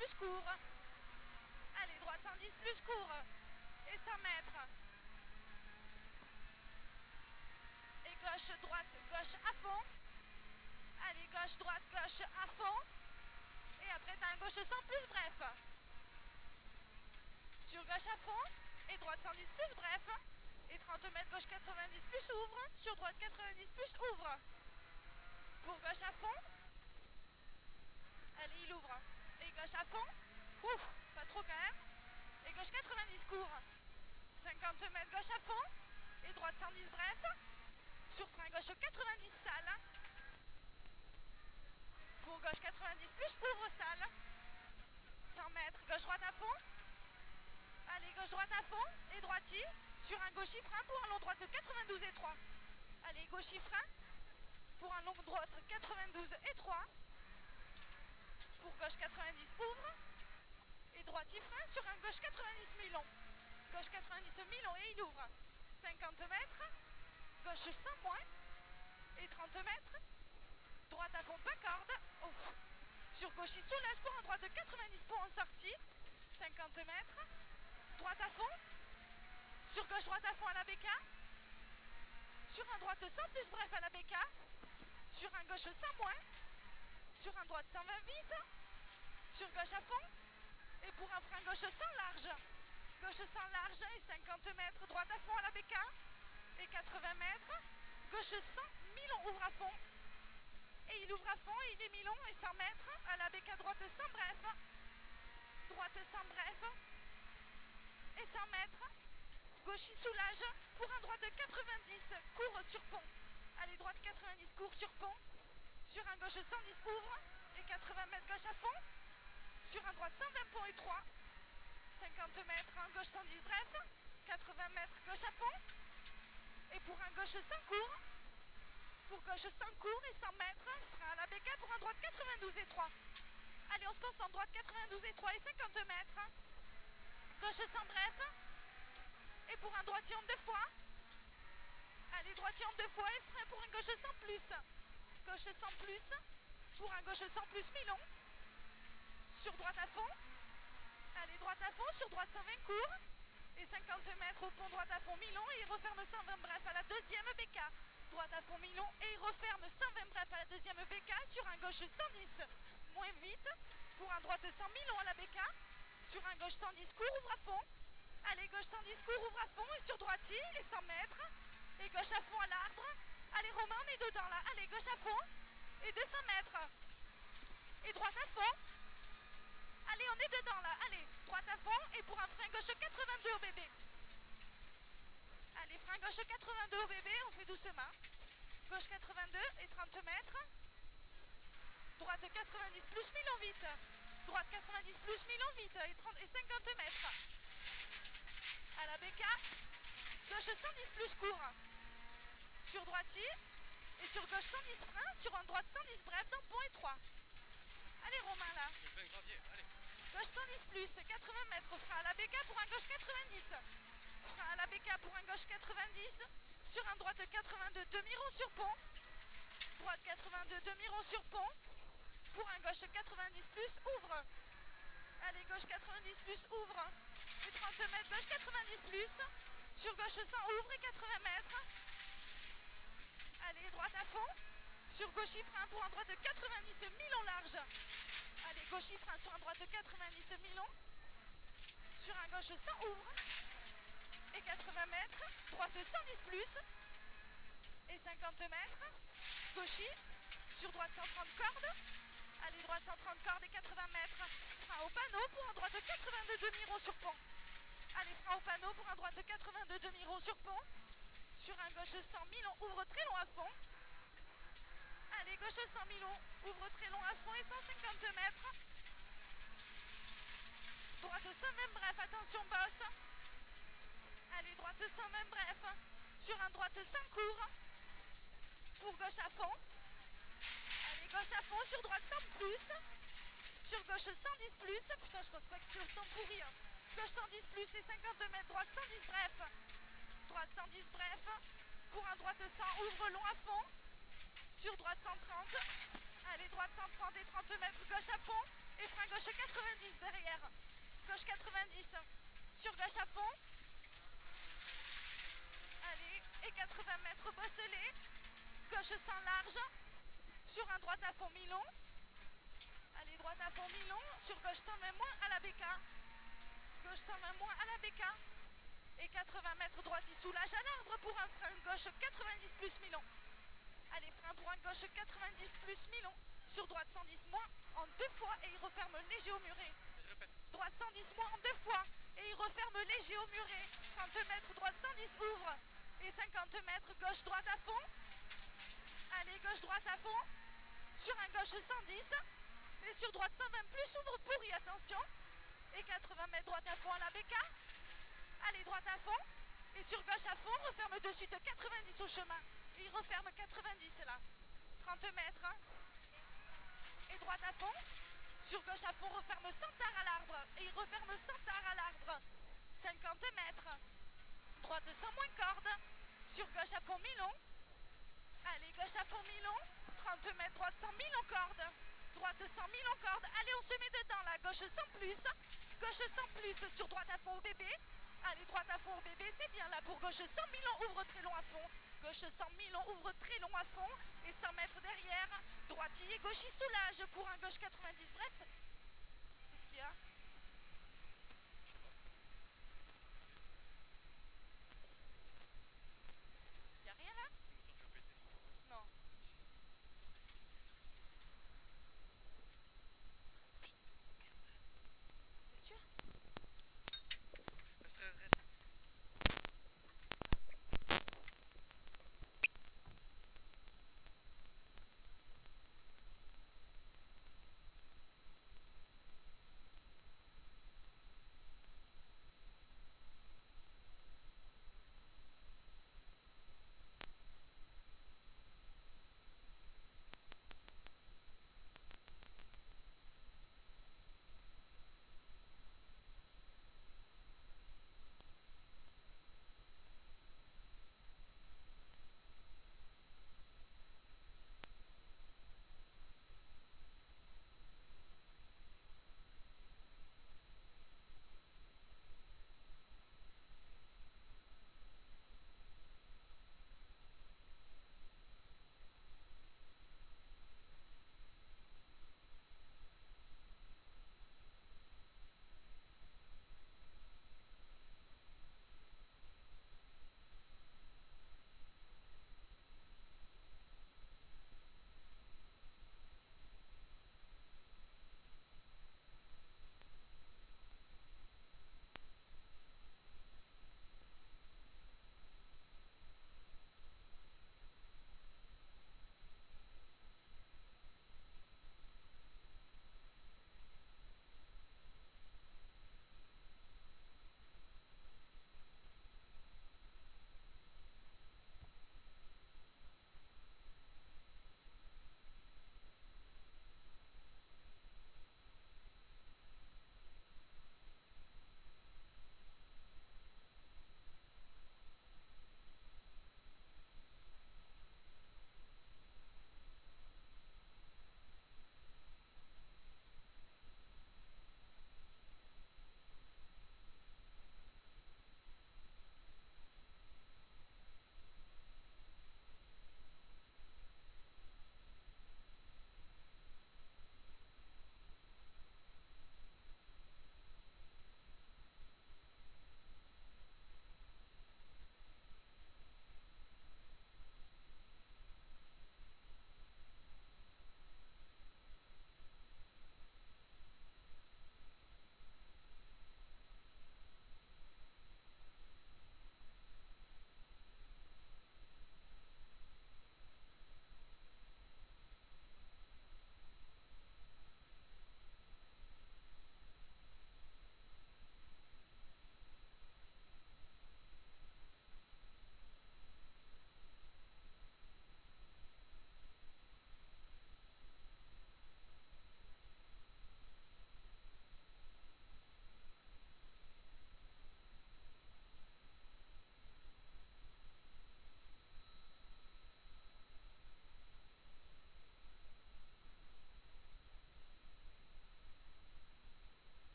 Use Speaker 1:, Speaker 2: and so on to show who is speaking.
Speaker 1: plus court. Allez, droite 110 plus court. Et 100 mètres. Et gauche, droite, gauche à fond. Allez, gauche, droite, gauche à fond. Et après, t'as un gauche 100 plus bref. Sur gauche à fond. Et droite 110 plus bref. Et 30 mètres, gauche 90 plus ouvre. Sur droite 90 plus ouvre. Pour gauche à fond. Allez, il ouvre. Et gauche à fond. Ouf, pas trop quand même. Et gauche 90 court. 50 mètres, gauche à fond. Et droite 110 bref. Sur frein gauche 90 sale. Pour gauche 90 plus ouvre sale. 100 mètres, gauche droite à fond. Allez, gauche droite à fond. Et droitier. Sur un gauchis frein pour un long droite 92 et 3. Allez, gauchis frein. Pour un long droite 92 et 3. Pour gauche 90 ouvre. Et droitier frein sur un gauche 90 mi-long. Gauche 90 mi-long et il ouvre. 50 mètres. Gauche 100 moins. Et 30 mètres. Droite à fond, pas corde. Oh. Sur gauche, il soulage pour un droite 90 pour en sortir. 50 mètres. Droite à fond. Sur gauche, droite à fond à la BK. Sur un droite 100 plus bref à la BK. Sur un gauche 100 moins. Sur un droite 120 vite. Sur gauche à fond. Et pour un frein gauche 100 large. Gauche 100 large et 50 mètres. Droite à fond à la BK. Et 80 mètres. Gauche 100, mi-long ouvre à fond. Et il ouvre à fond et il est mi-long et 100 mètres. À la BK droite 100 bref. Droite 100 bref. Et 100 mètres. Gauche il soulage. Pour un droite 90 court sur pont. Allez, droite 90 court sur pont. Sur un gauche 110 ouvre. Et 80 mètres gauche à fond. Sur un droite 120 pont et 3. 50 mètres, un gauche 110 bref. 80 mètres gauche à fond. Et pour un gauche 100 court. Pour gauche 100 court et 100 mètres. Frein à la BK pour un droite 92 et 3. Allez, on se concentre. Droite 92 et 3 et 50 mètres. Gauche 100 bref. Et pour un droitier en 2 fois. Allez, droitier en 2 fois et frein pour un gauche 100 plus. Gauche 100 plus. Pour un gauche 100 plus mi-long. Sur droite à fond. Allez, droite à fond. Sur droite 120 court. Et 50 mètres au pont droite à fond mi-long. Et il referme 120 bref à la deuxième BK. Droite à fond mi-long. Et il referme 120 bref à la deuxième BK. Sur un gauche 110 moins vite. Pour un droite 100 mi-long à la BK. Sur un gauche 110 court, ouvre à fond. Allez, gauche 110 court, ouvre à fond. Et sur droitier, et 100 mètres. Et gauche à fond à l'arbre. Allez, Romain, on est dedans là. Allez, gauche à fond. Et 200 mètres. Et droite à fond. Allez, on est dedans là. Allez, droite à fond. Et pour un frein gauche 82 au bébé. Allez, frein gauche 82 au bébé. On fait doucement. Gauche 82 et 30 mètres. Droite 90 plus 1000 en vite. Droite 90 plus 1000 en vite. Et 50 mètres. À la BK. Gauche 110 plus court. Sur droitier. Et sur gauche 110 frein. Sur un droite 110 bref dans pont et 3. Allez, Romain là. Gauche 110 plus, 80 mètres, frein à la BK pour un gauche 90. Frein à la BK pour un gauche 90. Sur un droite 82, demi-rond sur pont. Droite 82, demi-rond sur pont. Pour un gauche 90 plus, ouvre. Allez, gauche 90 plus, ouvre. Et 30 mètres, gauche 90 plus. Sur gauche 100, ouvre et 80 mètres. Allez, droite à fond. Sur gauche, frein pour un droite 90 mi-long large. Allez, gauche frein sur un droite 90 mi-long. Sur un gauche 100 ouvre. Et 80 mètres. Droite 110 plus. Et 50 mètres. Gauche. Sur droite 130 cordes. Allez, droite 130 cordes et 80 mètres. Frein au panneau pour un droite 82 demi-rond sur pont. Allez, frein au panneau pour un droite 82 demi-rond sur pont. Sur un gauche 100 mi-long, ouvre très long à fond. Allez, gauche 100 mi-long, ouvre très long à fond et 150 mètres. Droite 100 même bref, attention bosse. Allez, droite 100 même bref. Sur un droite 100 court. Pour gauche à fond. Allez, gauche à fond, sur droite 100 plus. Sur gauche 110 plus. Putain, je pense pas que c'était autant pourri. Gauche 110 plus et 50 mètres. Droite 110 bref. Droite 110 bref. Pour un droite 100, ouvre long à fond. Sur droite 130. Allez, droite 130 130 et 30 mètres, gauche à fond, et frein gauche 90 derrière, gauche 90, sur gauche à fond, allez, et 80 mètres bosselé, gauche sans large, sur un droite à fond mi-long, allez, droite à fond mi-long, sur gauche 120 moins à la BK, gauche 120 moins à la BK, et 80 mètres droite, il soulage à l'arbre pour un frein gauche 90 plus mi-long. Allez, frein pour un gauche 90 plus mi-long, sur droite 110 moins en 2 fois et il referme léger au muret. Droite 110 moins en 2 fois et il referme léger au muret. 30 mètres, droite 110 ouvre et 50 mètres, gauche droite à fond. Allez, gauche droite à fond, sur un gauche 110 et sur droite 120 plus ouvre pourri, attention. Et 80 mètres droite à fond à la BK. Allez, droite à fond et sur gauche à fond, referme de suite 90 au chemin. Et il referme 90 là. 30 mètres. Et droite à fond. Sur gauche à fond, referme 100 tard à l'arbre. Et il referme 100 tard à l'arbre. 50 mètres. Droite sans moins corde. Sur gauche à fond mi-long. Allez, gauche à fond mi-long. 30 mètres, droite sans mi-long corde. Droite sans mi-long corde. Allez, on se met dedans là. Gauche sans plus. Gauche sans plus. Sur droite à fond au bébé. Allez, droite à fond au bébé, c'est bien là pour gauche 100 000 long, ouvre très long à fond. Gauche 100 000 long, ouvre très long à fond. Et 100 mètres derrière. Droitier, gauche, il soulage pour un gauche 90. Bref, qu'est-ce qu'il y a ?